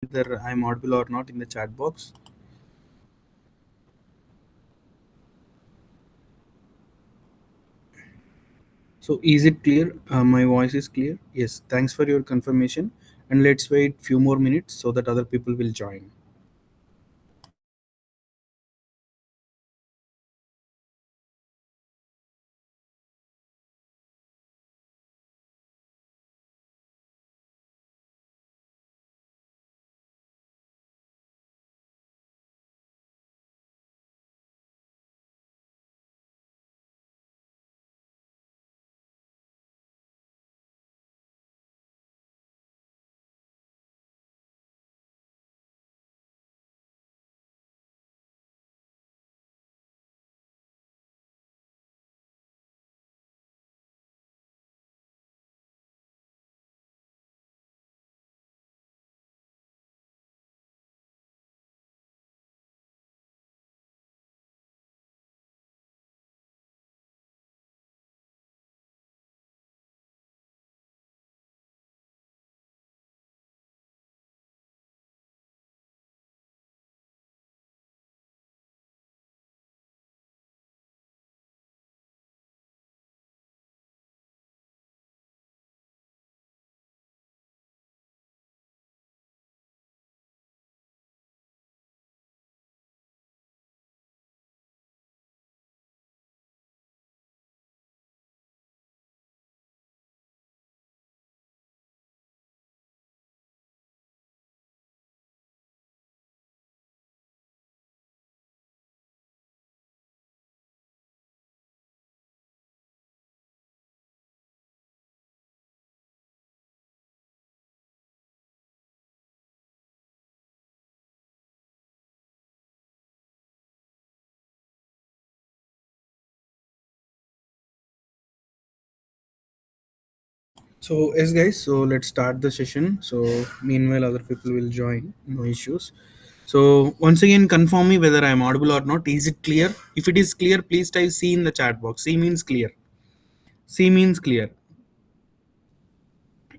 whether I'm audible or not in the chat box. So is it clear? My voice is clear. Yes. Thanks for your confirmation. And let's wait few more minutes so that other people will join. So yes guys, so let's start the session. So meanwhile other people will join, no issues. So once again confirm me whether I am audible or not. Is it clear? If it is clear, please type C in the chat box. C means clear. C means clear.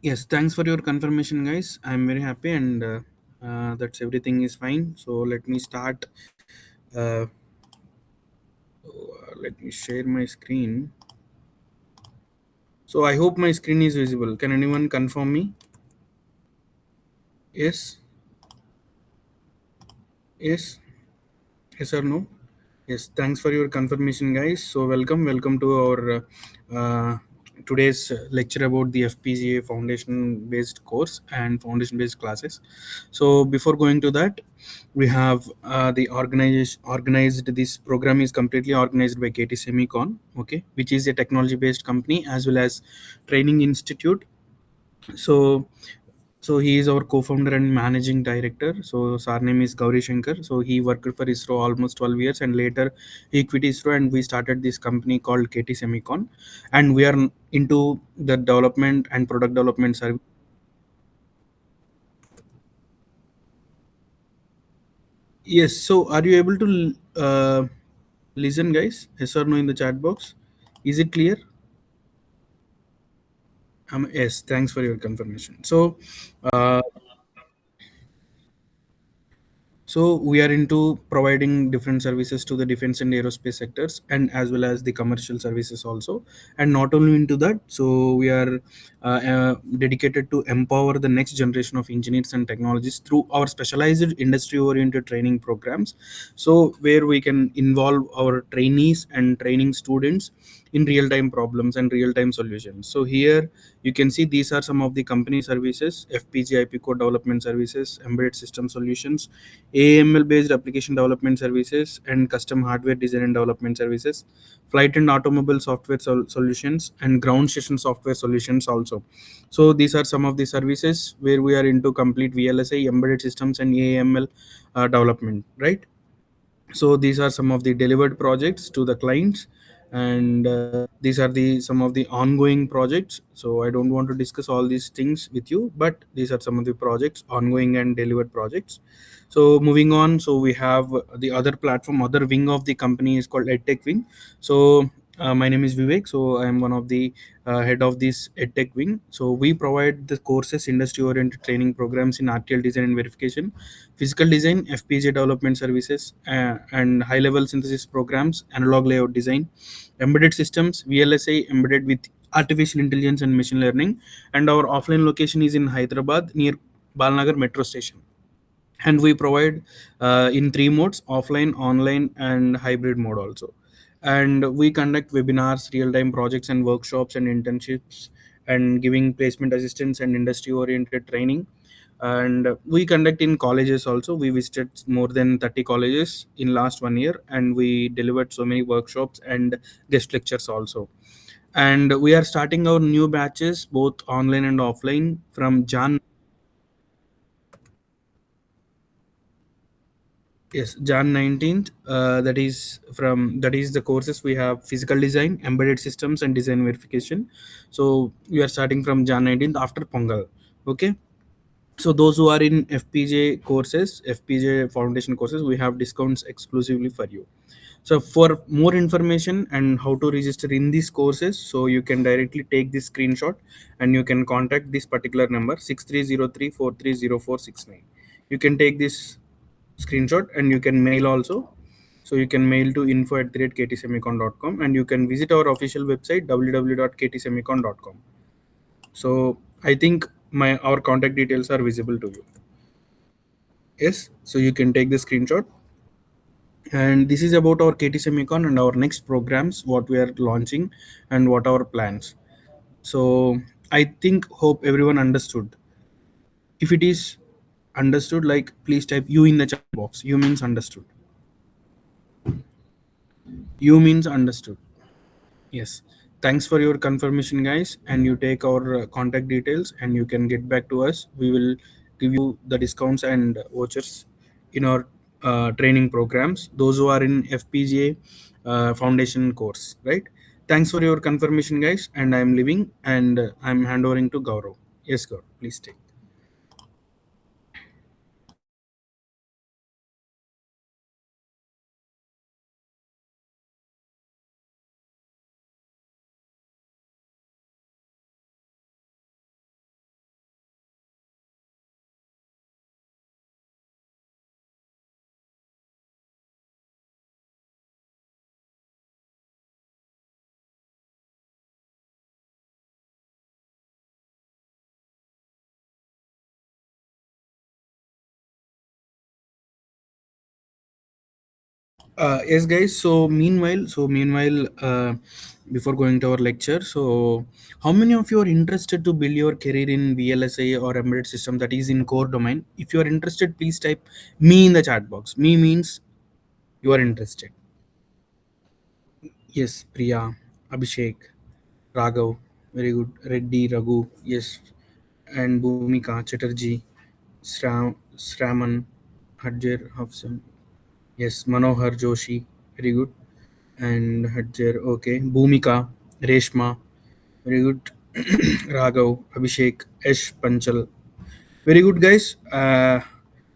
Yes, thanks for your confirmation, guys. I'm very happy, and that's everything is fine. So let me start. Uh, let me share my screen. So I hope my screen is visible. Can anyone confirm me? Yes, yes, yes or no? Yes, thanks for your confirmation, guys. So welcome to our today's lecture about the FPGA foundation-based course and foundation-based classes. So before going to that, we have the organized. This program is completely organized by KT Semicon, okay, which is a technology-based company as well as training institute. So he is our co-founder and managing director. So our name is Gauri Shankar. So he worked for ISRO almost 12 years and later he quit ISRO and we started this company called KT Semicon, and we are into the development and product development service. Yes. So are you able to listen, guys? Yes or no in the chat box? Is it clear? Yes. Thanks for your confirmation. So. Uh, So we are into providing different services to the defense and aerospace sectors and as well as the commercial services also. And not only into that, so we are dedicated to empower the next generation of engineers and technologists through our specialized industry oriented training programs. So where we can involve our trainees and training students in real time problems and real time solutions. So here you can see these are some of the company services: FPGA IP code development services, embedded system solutions, AML based application development services, and custom hardware design and development services, flight and automobile software solutions, and ground station software solutions also. So these are some of the services where we are into complete VLSI, embedded systems, and AML development, right? So these are some of the delivered projects to the clients, and these are the some of the ongoing projects. So I don't want to discuss all these things with you, but these are some of the projects, ongoing and delivered projects. So moving on, so we have the other platform, other wing of the company is called EdTech wing. So my name is Vivek. So I am one of the head of this EdTech wing. So we provide the courses, industry-oriented training programs in RTL design and verification, physical design, FPGA development services, and high-level synthesis programs, analog layout design, embedded systems, VLSI embedded with artificial intelligence and machine learning. And our offline location is in Hyderabad near Balnagar metro station. And we provide in three modes: offline, online, and hybrid mode also. And we conduct webinars, real-time projects and workshops and internships, and giving placement assistance and industry oriented training. And we conduct in colleges also. We visited more than 30 colleges in last 1 year, and we delivered so many workshops and guest lectures also. And we are starting our new batches both online and offline from Jan. Yes, Jan 19th. That is the courses we have: physical design, embedded systems, and design verification. So we are starting from Jan 19th after Pongal. Okay. So those who are in FPJ courses, FPJ foundation courses, we have discounts exclusively for you. So for more information and how to register in these courses, so you can directly take this screenshot and you can contact this particular number 6303430469. You can take this screenshot and you can mail also. So you can mail to info@ktsemicon.com, and you can visit our official website www.ktsemicon.com. So I think my our contact details are visible to you. Yes, so you can take the screenshot. And this is about our KT Semicon and our next programs, what we are launching and what our plans. So I think hope everyone understood. If it is understood, like please type you in the chat box. You means understood. You means understood. Yes. Thanks for your confirmation, guys. And you take our contact details and you can get back to us. We will give you the discounts and vouchers in our training programs. Those who are in FPGA foundation course, right? Thanks for your confirmation, guys. And I'm leaving and I'm handovering to Gaurav. Yes, Gaurav, please take. Yes, guys. Before going to our lecture, so how many of you are interested to build your career in VLSI or embedded system, that is in core domain? If you are interested, please type me in the chat box. Me means you are interested. Yes, Priya, Abhishek, Raghav, very good. Reddy, Raghu, yes, and Bhumika, Chatterjee, Sraman, Hadjer, Hafsan, yes, Manohar Joshi, very good. And Hadjer, okay. Bhumika, Reshma, very good. Raghav, Abhishek, Ash, Panchal, very good, guys.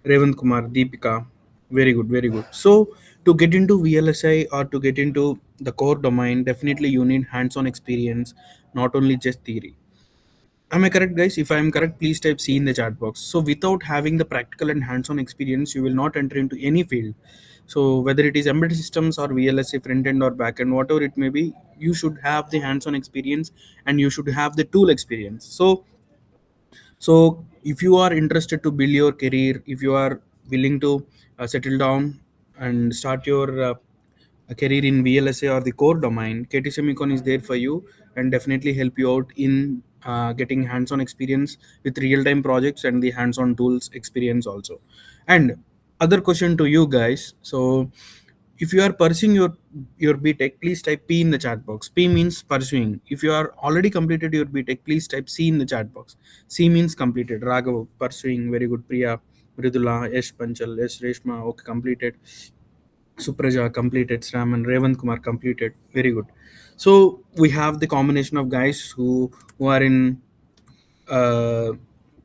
Revant Kumar, Deepika, very good, very good. So to get into VLSI or to get into the core domain, definitely you need hands-on experience, not only just theory. Am I correct, guys? If I am correct, please type C in the chat box. So without having the practical and hands-on experience, you will not enter into any field. So whether it is embedded systems or VLSI front end or back end, whatever it may be, you should have the hands-on experience and you should have the tool experience. So if you are interested to build your career, if you are willing to settle down and start your a career in VLSA or the core domain, KT Semicon is there for you and definitely help you out in getting hands-on experience with real-time projects and the hands-on tools experience also. And other question to you guys. So if you are pursuing your BTech, please type P in the chat box. P means pursuing. If you are already completed your BTech, please type C in the chat box. C means completed. Raghav, pursuing, very good. Priya, Mridula, Yesh Panchal, Yesh Reshma, okay, completed. Supraja completed, Sram and Revant Kumar completed. Very good. So we have the combination of guys who are in uh,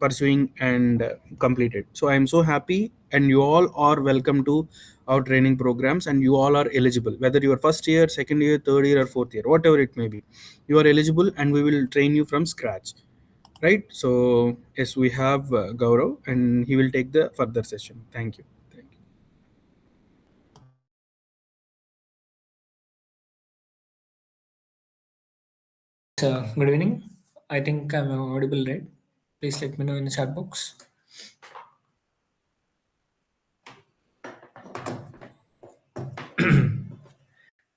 pursuing and completed. So I am so happy and you all are welcome to our training programs, and you all are eligible, whether you are first year, second year, third year, or fourth year, whatever it may be. You are eligible, and we will train you from scratch, right? So yes, we have Gaurav, and he will take the further session. Thank you. Thank you. Good evening. I think I'm audible, right? Please let me know in the chat box.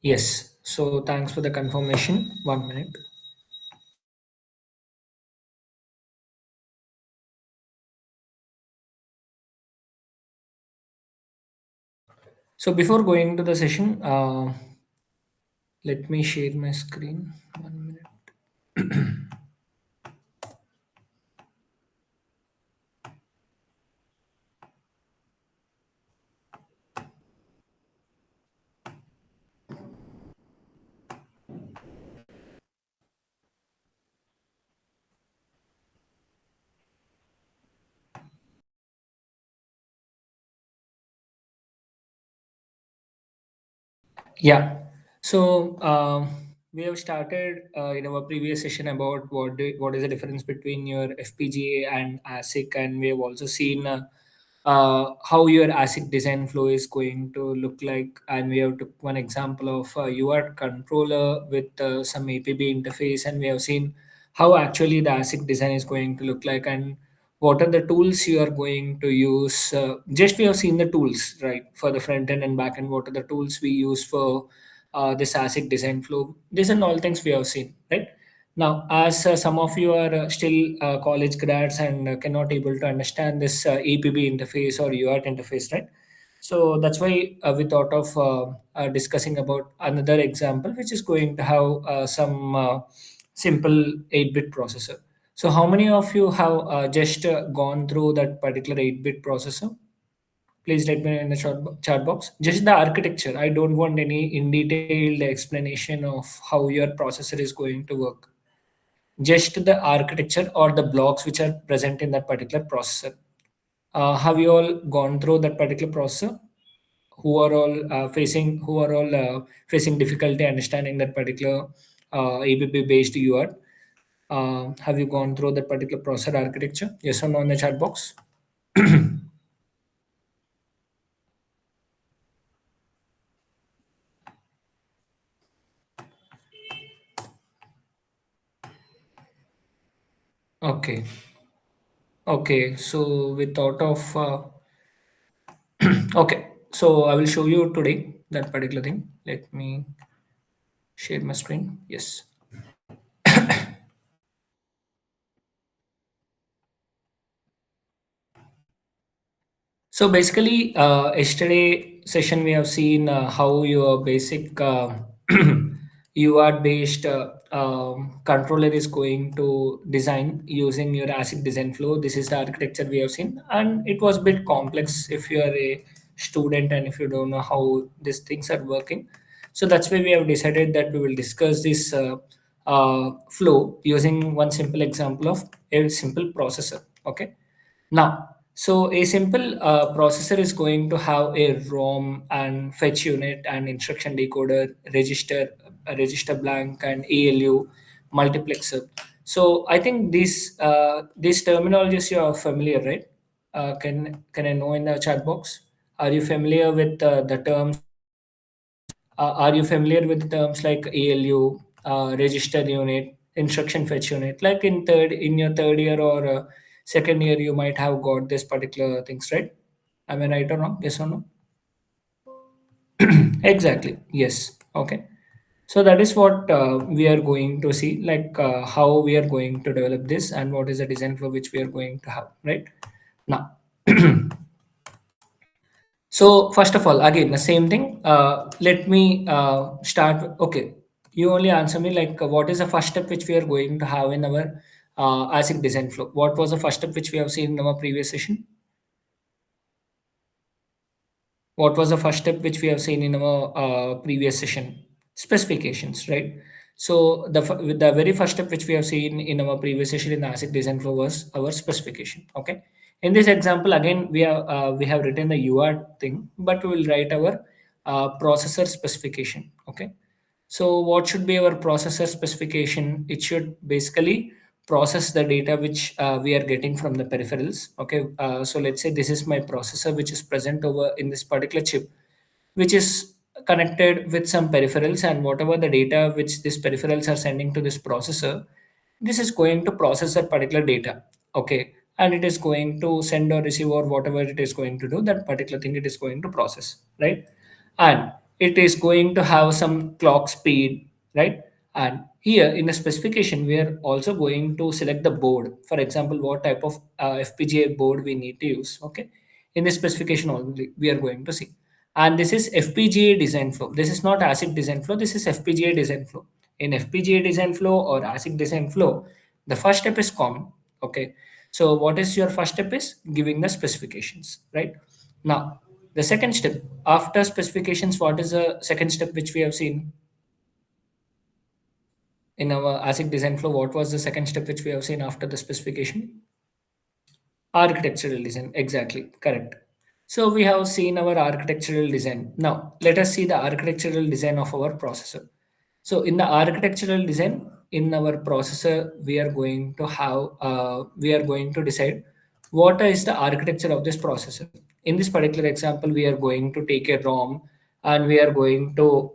Yes. So thanks for the confirmation. 1 minute. So before going to the session, let me share my screen. 1 minute. Yeah. So we have started in our previous session about what is the difference between your FPGA and ASIC, and we have also seen how your ASIC design flow is going to look like, and we have took one example of your controller with some APB interface, and we have seen how actually the ASIC design is going to look like, and what are the tools you are going to use. Just we have seen the tools, right, for the front end and back end. What are the tools we use for this ASIC design flow? These are all things we have seen, right? Now, as some of you are still college grads and cannot able to understand this APB interface or UART interface, right? So that's why we thought of discussing about another example, which is going to have some simple 8-bit processor. So how many of you have just gone through that particular 8-bit processor? Please let me know in the chat box. Just the architecture. I don't want any in detailed explanation of how your processor is going to work. Just the architecture or the blocks which are present in that particular processor. Have you all gone through that particular processor? Who are all facing difficulty understanding that particular ABB based UART? Have you gone through that particular processor architecture? Yes or no in the chat box? Okay. Okay. So we thought of okay. So I will show you today that particular thing. Let me share my screen. Yes. So basically, yesterday session we have seen how your basic UART based controller is going to design using your ASIC design flow. This is the architecture we have seen, and it was a bit complex if you are a student and if you don't know how these things are working. So that's why we have decided that we will discuss this flow using one simple example of a simple processor. Okay. Now, so a simple processor is going to have a ROM and fetch unit and instruction decoder, a register blank, and ALU multiplexer. So I think these terminologies you are familiar, right? Can I know in the chat box? Are you familiar with the terms? Are you familiar with terms like ALU, register unit, instruction fetch unit? Like in your third year or second year, you might have got this particular things, right? Am I right or wrong? Yes or no? Exactly. Yes. Okay. So that is what we are going to see, like how we are going to develop this and what is the design flow which we are going to have, right? Now, so first of all, again the same thing. Let me start. Okay, you only answer me like what is the first step which we are going to have in our ASIC design flow? What was the first step which we have seen in our previous session? What was the first step which we have seen in our previous session? Specifications, right? So the very first step which we have seen in our previous session in the ASIC design flow was our specification. Okay, In this example, again, we have written the UART thing, but we will write our processor specification. Okay. So what should be our processor specification? It should basically process the data which we are getting from the peripherals. Okay. So let's say this is my processor which is present over in this particular chip, which is connected with some peripherals, and whatever the data which these peripherals are sending to this processor, this is going to process that particular data. Okay. And it is going to send or receive or whatever it is going to do, that particular thing it is going to process, right? And it is going to have some clock speed, right? And here in the specification we are also going to select the board, for example what type of FPGA board we need to use. Okay. In the specification only we are going to see. And this is FPGA design flow. This is not ASIC design flow. This is FPGA design flow. In FPGA design flow or ASIC design flow, the first step is common. Okay. So what is your first step is giving the specifications, right? Now, the second step after specifications, what is the second step which we have seen in our ASIC design flow? What was the second step which we have seen after the specification? Architectural design, exactly, correct. So we have seen our architectural design. Now, let us see the architectural design of our processor. So in the architectural design, in our processor, we are going to decide what is the architecture of this processor. In this particular example, we are going to take a ROM and we are going to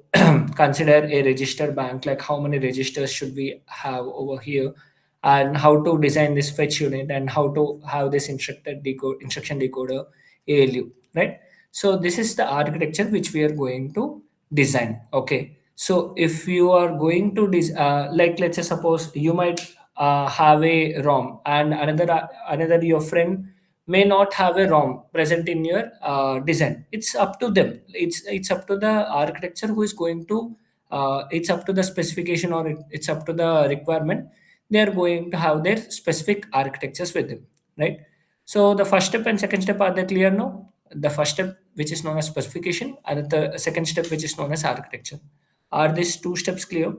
consider a register bank, like how many registers should we have over here, and how to design this fetch unit, and how to have this instruction decoder ALU, right? So this is the architecture which we are going to design. Okay. So if you are going to like let's say suppose you might have a ROM, and another your friend may not have a ROM present in your design. It's up to them. It's up to the architecture who is going to. It's up to the specification, or it's up to the requirement. They are going to have their specific architectures with them, right? So the first step and second step, are they clear now? The first step, which is known as specification, and the second step, which is known as architecture. Are these two steps clear?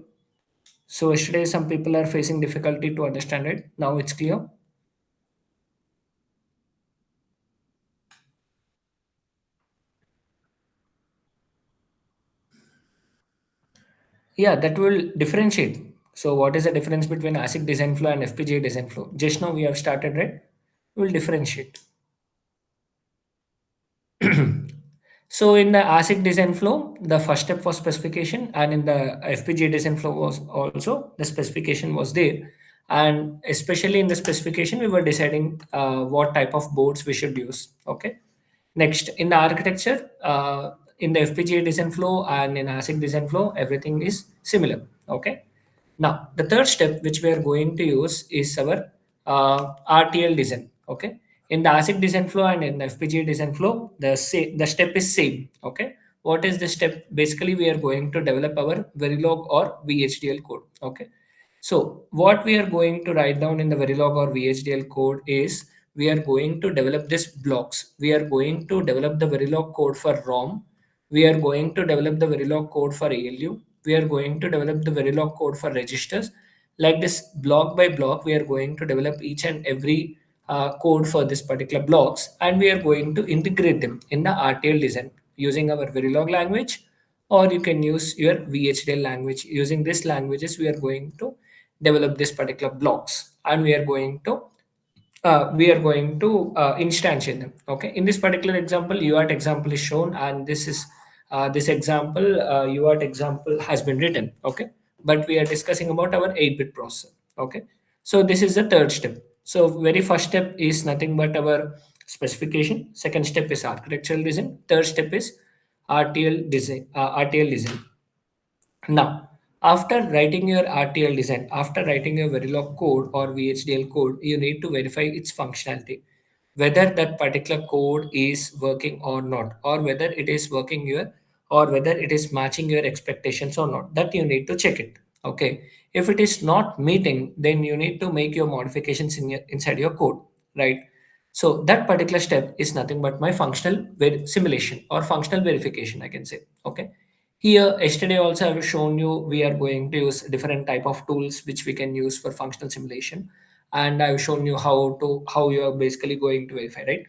So yesterday some people are facing difficulty to understand it. Now it's clear. Yeah, that will differentiate. So what is the difference between ASIC design flow and FPGA design flow? Just now we have started, right? We'll differentiate. So in the ASIC design flow, the first step was specification, and in the FPGA design flow was also the specification was there. And especially in the specification, we were deciding what type of boards we should use. Okay. Next, in the architecture, in the FPGA design flow and in ASIC design flow, everything is similar. Okay. Now, the third step which we are going to use is our RTL design. Okay. In the ASIC design flow and in the FPGA design flow, the step is same. Okay. What is the step? Basically, we are going to develop our Verilog or VHDL code. Okay. So what we are going to write down in the Verilog or VHDL code is we are going to develop these blocks. We are going to develop the Verilog code for ROM. We are going to develop the Verilog code for ALU. We are going to develop the Verilog code for registers. Like this, block by block, we are going to develop each and every code for this particular blocks, and we are going to integrate them in the RTL design using our Verilog language, or you can use your VHDL language. Using these languages, we are going to develop this particular blocks, and we are going to instantiate them. Okay. In this particular example, UART example is shown, and this example UART example has been written. Okay. But we are discussing about our 8-bit processor. Okay. So this is the third step. So very first step is nothing but our specification. Second step is architectural design. Third step is RTL design. RTL design. Now, after writing your RTL design, after writing your Verilog code or VHDL code, you need to verify its functionality, whether that particular code is working or not, or whether it is working your, or whether it is matching your expectations or not. That you need to check it. Okay. If it is not meeting, then you need to make your modifications inside your code, right? So that particular step is nothing but my functional simulation or functional verification, I can say. Okay. Here, yesterday also I have shown you we are going to use different type of tools which we can use for functional simulation. and I've shown you how you are basically going to verify, right?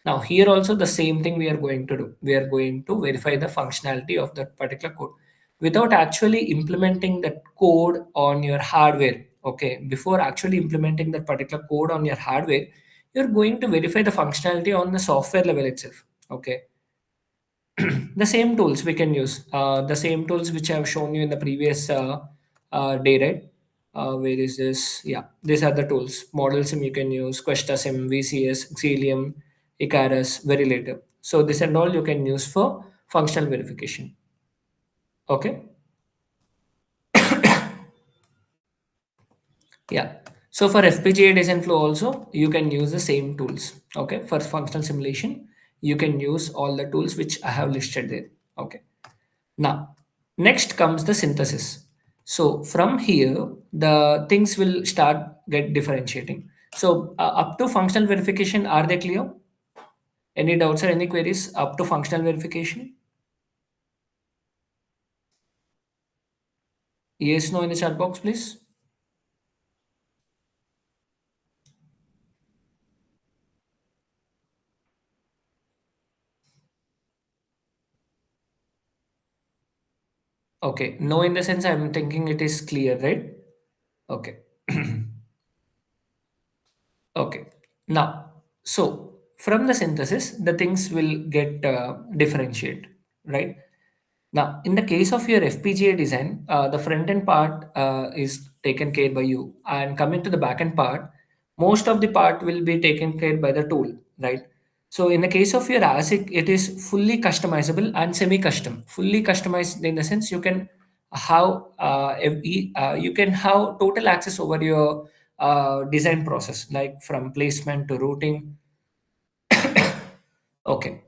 Now here also the same thing we are going to do. We are going to verify the functionality of that particular code without actually implementing that code on your hardware. Okay, before actually implementing that particular code on your hardware, you're going to verify the functionality on the software level itself. Okay, the same tools we can use, the same tools which I have shown you in the previous day, right? Where is this? Yeah, these are the tools. Model sim you can use, Questa sim, VCS, Xelium, Icarus, very later. So this and all you can use for functional verification. Okay. Yeah. So for FPGA design flow also, you can use the same tools. Okay. For functional simulation, you can use all the tools which I have listed there. Okay. Now, next comes the synthesis. So from here, the things will start get differentiating. So up to functional verification, are they clear? Any doubts or any queries up to functional verification? Yes, no in the chat box, please. Okay, no in the sense I'm thinking it is clear, right? Okay. Okay. Now, so from the synthesis, the things will get differentiate, right? Now, in the case of your FPGA design, the front end part is taken care by you, and coming to the back end part, most of the part will be taken care by the tool, right? So, in the case of your ASIC, it is fully customizable and semi-custom. Fully customized in the sense you can have you can have total access over your design process, like from placement to routing. Okay.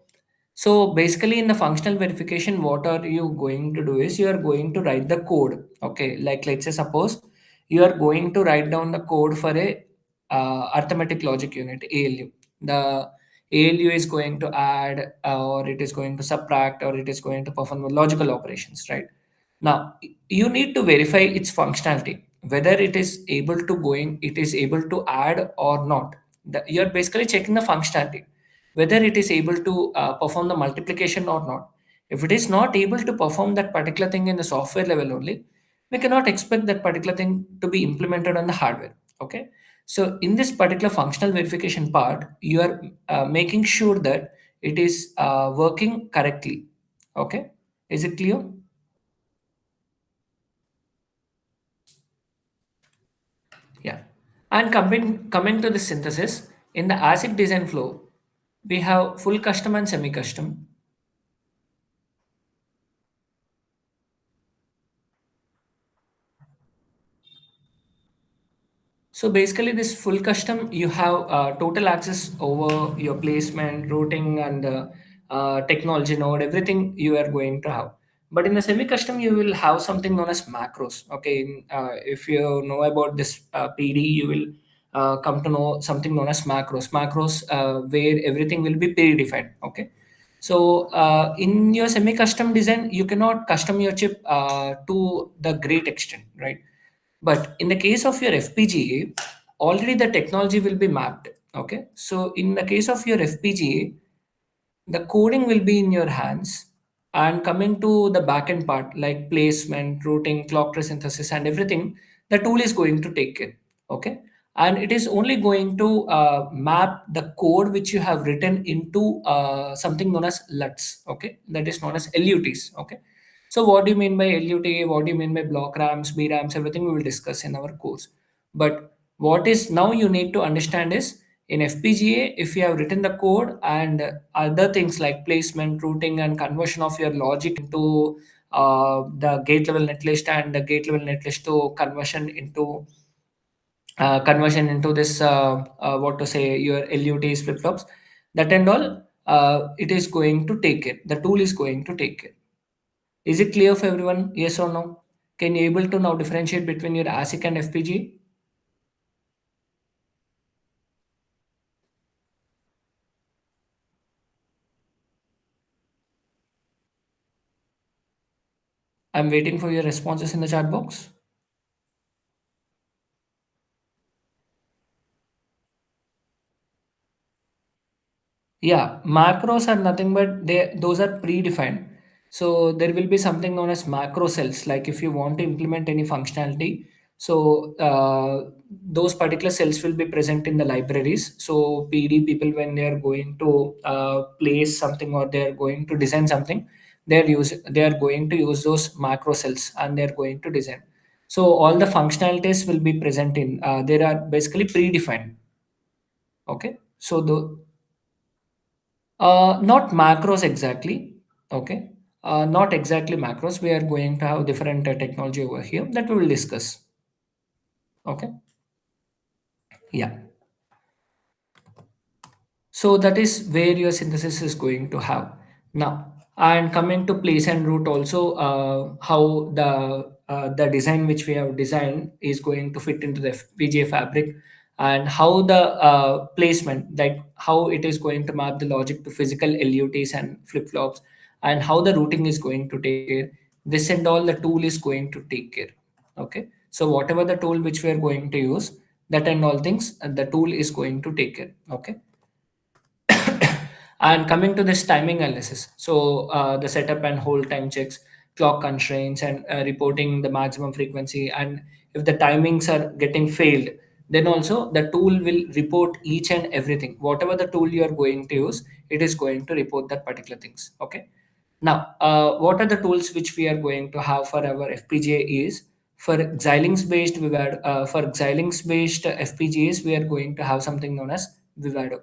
So basically in the functional verification, what are you going to do is you are going to write the code. Okay. Like let's say suppose you are going to write down the code for a arithmetic logic unit, ALU. The ALU is going to add or it is going to subtract or it is going to perform logical operations, right? Now you need to verify its functionality, whether it is able to add or not. You're basically checking the functionality, whether it is able to perform the multiplication or not. If it is not able to perform that particular thing in the software level only, we cannot expect that particular thing to be implemented on the hardware. Okay. So in this particular functional verification part, you are making sure that it is working correctly. Okay. Is it clear? Yeah. And coming to the synthesis, in the ASIC design flow, we have full custom and semi-custom. So basically, this full custom, you have total access over your placement, routing, and technology node, everything you are going to have. But in the semi-custom, you will have something known as macros. Okay, if you know about this PD, you will come to know something known as macros. Macros, where everything will be predefined. Okay. So in your semi-custom design, you cannot custom your chip to the great extent, right? But in the case of your FPGA, already the technology will be mapped. Okay. So in the case of your FPGA, the coding will be in your hands. And coming to the backend part, like placement, routing, clock tree synthesis, and everything, the tool is going to take it. Okay. And it is only going to map the code which you have written into something known as LUTs. Okay. That is known as LUTs. Okay. So what do you mean by LUT? What do you mean by block RAMs, BRAMs? Everything we will discuss in our course. But what is now you need to understand is in FPGA, if you have written the code and other things like placement, routing, and conversion of your logic into the gate level netlist and the gate level netlist to conversion into this what to say your LUTs flip flops, that and all, it is going to take it. The tool is going to take it. Is it clear for everyone? Yes or no? Can you able to now differentiate between your ASIC and FPGA? I'm waiting for your responses in the chat box. Yeah, macros are nothing but they those are predefined. So there will be something known as macro cells. Like if you want to implement any functionality, so those particular cells will be present in the libraries. So PD people when they are going to place something or they are going to design something, they are going to use those macro cells and they are going to design. So all the functionalities will be present in there are basically predefined. Okay, so the not macros exactly. Okay. Not exactly macros. We are going to have different technology over here that we will discuss. Okay. Yeah. So that is where your synthesis is going to have now. And coming to place and route also, how the design which we have designed is going to fit into the FPGA fabric, and how the placement, like how it is going to map the logic to physical LUTs and flip flops, and how the routing is going to take care. This and all the tool is going to take care. Okay. So whatever the tool which we are going to use, that and all things, the tool is going to take care. Okay. And coming to this timing analysis, so the setup and hold time checks, clock constraints, and reporting the maximum frequency. And if the timings are getting failed, then also the tool will report each and everything. Whatever the tool you are going to use, it is going to report that particular things. Okay. Now, what are the tools which we are going to have for our FPGA is for Xilinx based for Xilinx based FPGAs, we are going to have something known as Vivado.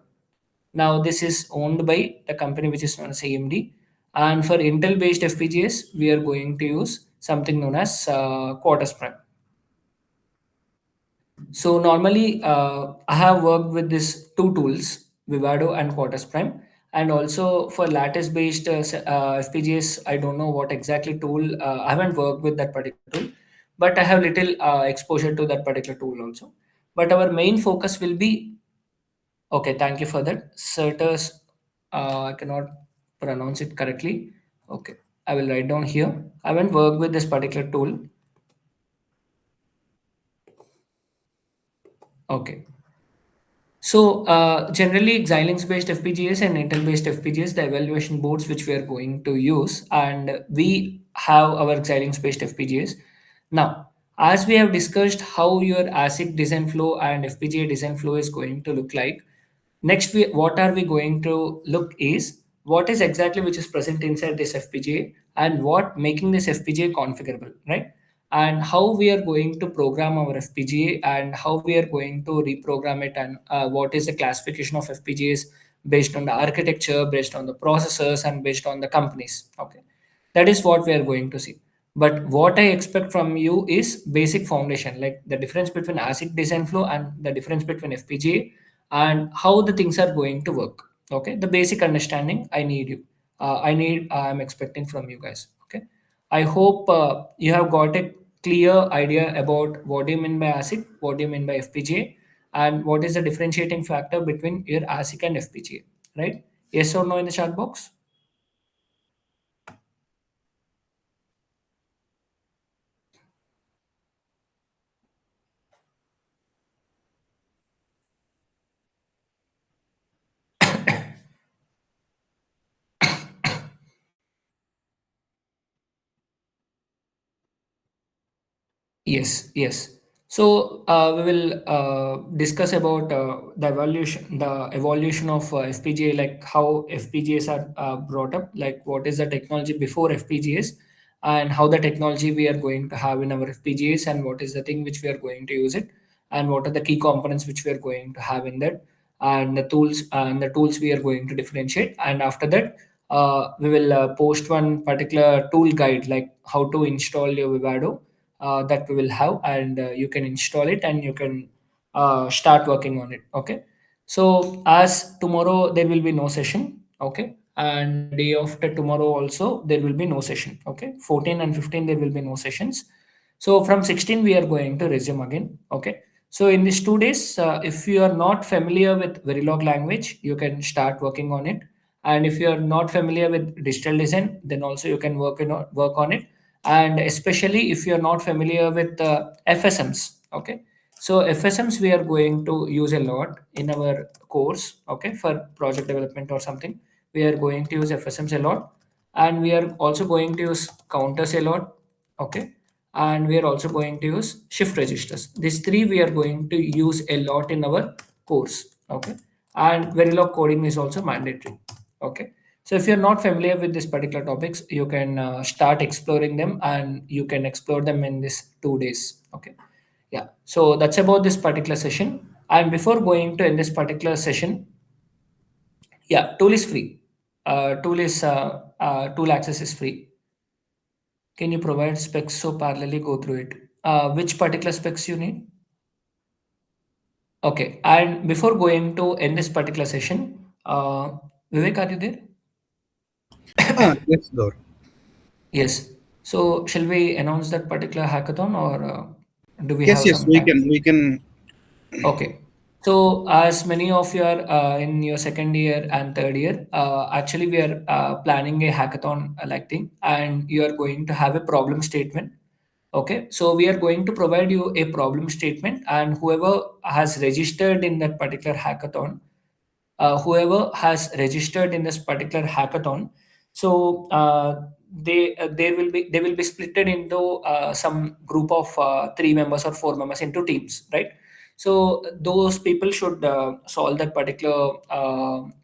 Now, this is owned by the company which is known as AMD. And for Intel based FPGAs, we are going to use something known as Quartus Prime. So normally, I have worked with these two tools, Vivado and Quartus Prime. And also for lattice-based FPGAs, I don't know what exactly tool. I haven't worked with that particular tool, but I have little exposure to that particular tool also. But our main focus will be okay. Thank you for that. Certus, I cannot pronounce it correctly. Okay, I will write down here. I haven't worked with this particular tool. Okay. So generally, Xilinx-based FPGAs and Intel-based FPGAs, the evaluation boards which we are going to use, and we have our Xilinx-based FPGAs. Now, as we have discussed how your ASIC design flow and FPGA design flow is going to look like, next what are we going to look is what is exactly which is present inside this FPGA and what making this FPGA configurable, right? And how we are going to program our FPGA and how we are going to reprogram it, and what is the classification of FPGAs based on the architecture, based on the processors, and based on the companies. Okay, that is what we are going to see. But what I expect from you is basic foundation, like the difference between ASIC design flow and the difference between FPGA and how the things are going to work. Okay, the basic understanding I need you. I'm expecting from you guys. Okay, I hope you have got a clear idea about what do you mean by ASIC, what do you mean by FPGA, and what is the differentiating factor between your ASIC and FPGA, right? Yes or no in the chat box? Yes, yes. So we will discuss about the evolution of FPGA, like how FPGAs are brought up, like what is the technology before FPGAs, and how the technology we are going to have in our FPGAs, and what is the thing which we are going to use it, and what are the key components which we are going to have in that, and the tools we are going to differentiate. And after that, we will post one particular tool guide, like how to install your Vivado, that we will have, and you can install it and you can start working on it. Okay, so as tomorrow there will be no session. Okay, and day after tomorrow also there will be no session. Okay, 14 and 15 there will be no sessions. So from 16 we are going to resume again. Okay, so in these 2 days, if you are not familiar with Verilog language, you can start working on it. And if you are not familiar with digital design, then also you can work on it. And especially if you are not familiar with FSMs, okay, So FSMs we are going to use a lot in our course, okay, for project development or something. We are going to use FSMs a lot, and we are also going to use counters a lot, okay, and we are also going to use shift registers. These three we are going to use a lot in our course, okay, and Verilog coding is also mandatory, okay. So if you're not familiar with these particular topics, you can start exploring them, and you can explore them in this 2 days, okay. Yeah, so that's about this particular session. And before going to end this particular session, yeah, tool is free. Tool access is free. Can you provide specs so parallelly go through it? Which particular specs you need? Okay, and before going to end this particular session, Vivek, are you there? Yes, Gaur. Yes. So shall we announce that particular hackathon, or do we Yes, have yes, some time? we can. Okay. So, as many of you are in your second year and third year, actually, we are planning a hackathon like thing, and you are going to have a problem statement. Okay. So, we are going to provide you a problem statement, and whoever has registered in that particular hackathon, whoever has registered in this particular hackathon, so they will be splitted into some group of 3 members or 4 members into teams, right? So those people should solve that particular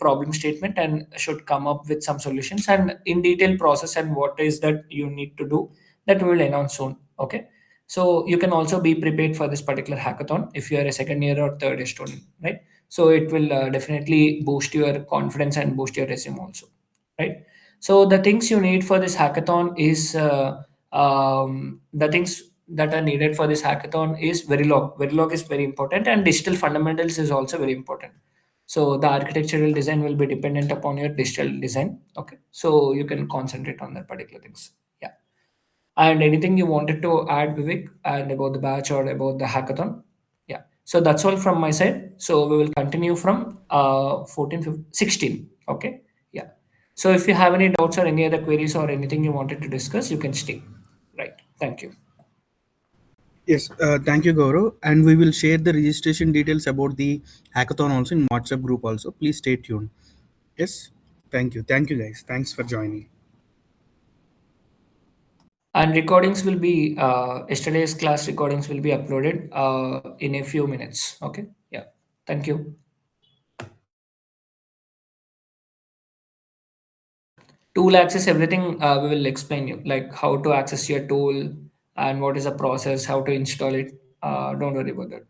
problem statement and should come up with some solutions and in detail process and what is that you need to do, that we will announce soon, okay. So you can also be prepared for this particular hackathon if you are a second year or third year student, right? So it will definitely boost your confidence and boost your resume also, right? So the things you need for this hackathon is the things that are needed for this hackathon is Verilog is very important, and digital fundamentals is also very important. So the architectural design will be dependent upon your digital design, okay, so you can concentrate on that particular things. Yeah. And anything you wanted to add, Vivek, and about the batch or about the hackathon? Yeah. So that's all from my side. So we will continue from 14, 15, 16. Okay. Yeah. So if you have any doubts or any other queries or anything you wanted to discuss, you can stay. Right. Thank you. Yes, thank you, Gaurav. And we will share the registration details about the hackathon also in WhatsApp group also. Please stay tuned. Yes, thank you. Thank you, guys. Thanks for joining. And recordings will be, yesterday's class recordings will be uploaded in a few minutes. Okay. Yeah. Thank you. Tool access, everything we will explain you, like how to access your tool and what is the process, how to install it. Don't worry about that.